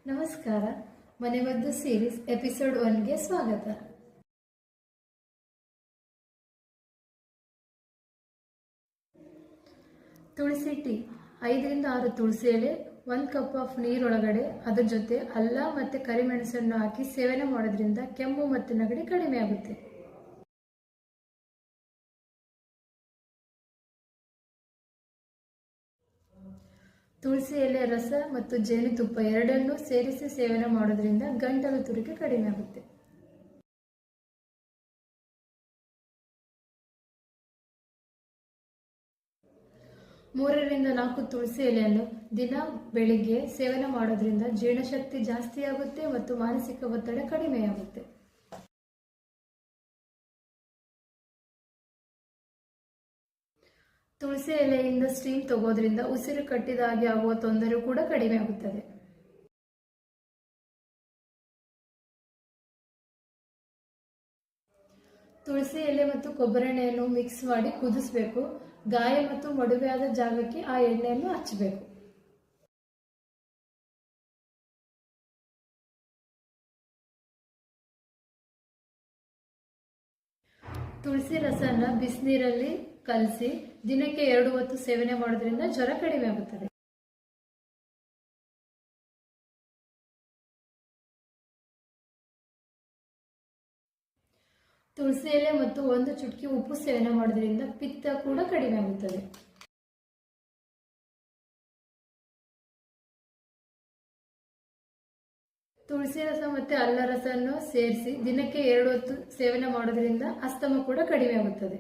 ನಮಸ್ಕಾರ. ಮನೆಮದ್ದು series episode 1ಗೆ ಸ್ವಾಗತ. ತುಳಸಿ ಟೀ 5ರಿಂದ 6 ತುಳಸಿ ಎಲೆ, 1 ಕಪ್ ಆಫ್ ನೀರೊಳಗಡೆ ಅದರ ಜೊತೆ ಅಲ್ಲ ಮತ್ತು ಕರಿಮೆಣಸನ್ನು ಹಾಕಿ ಸೇವನೆ ಮಾಡೋದ್ರಿಂದ ಕೆಮ್ಮು ಮತ್ತು ನೆಗಡಿ ಕಡಿಮೆ ಆಗುತ್ತೆ. ತುಳಸಿ ಎಲೆ ರಸ ಮತ್ತು ಜೇನುತುಪ್ಪ ಎರಡನ್ನೂ ಸೇರಿಸಿ ಸೇವನೆ ಮಾಡೋದ್ರಿಂದ ಗಂಟಲು ತುರಿಕೆ ಕಡಿಮೆ ಆಗುತ್ತೆ. ಮೂರರಿಂದ 4 ತುಳಸಿ ಎಲೆಯನ್ನು ದಿನ ಬೆಳಿಗ್ಗೆ ಸೇವನೆ ಮಾಡೋದ್ರಿಂದ ಜೀರ್ಣಶಕ್ತಿ ಜಾಸ್ತಿ ಆಗುತ್ತೆ ಮತ್ತು ಮಾನಸಿಕ ಒತ್ತಡ ಕಡಿಮೆಯಾಗುತ್ತೆ. ತುಳಸಿ ಎಲೆಯಿಂದ ಸ್ಟೀಮ್ ತಗೋದ್ರಿಂದ ಉಸಿರು ಕಟ್ಟಿದ ಹಾಗೆ ಆಗುವ ತೊಂದರೆ ಕೂಡ ಕಡಿಮೆ ಆಗುತ್ತದೆ. ತುಳಸಿ ಎಲೆ ಮತ್ತು ಕೊಬ್ಬರಿ ಎಣ್ಣೆಯನ್ನು ಮಿಕ್ಸ್ ಮಾಡಿ ಕುದಿಸಬೇಕು. ಗಾಯ ಮತ್ತು ಮಡುವೆಯಾದ ಜಾಗಕ್ಕೆ ಆ ಎಣ್ಣೆಯನ್ನು ಹಚ್ಚಬೇಕು. ತುಳಸಿ ರಸನ ಬಿಸಿನೀರಲ್ಲಿ ಕಲಸಿ ದಿನಕ್ಕೆ 2 ಹೊತ್ತು ಸೇವನೆ ಮಾಡೋದ್ರಿಂದ ಜ್ವರ ಕಡಿಮೆ ಆಗುತ್ತದೆ. ತುಳಸಿ ಎಲೆ ಮತ್ತು 1 ಚುಟುಕಿ ಉಪ್ಪು ಸೇವನೆ ಮಾಡೋದ್ರಿಂದ ಪಿತ್ತ ಕೂಡ ಕಡಿಮೆ ಆಗುತ್ತದೆ. ತುಳಸಿ ರಸ ಮತ್ತು ಅಲ್ಲ ರಸವನ್ನು ಸೇರಿಸಿ ದಿನಕ್ಕೆ 2 ಹೊತ್ತು ಸೇವನೆ ಮಾಡೋದ್ರಿಂದ ಅಸ್ತಮ ಕೂಡ ಕಡಿಮೆ ಆಗುತ್ತದೆ.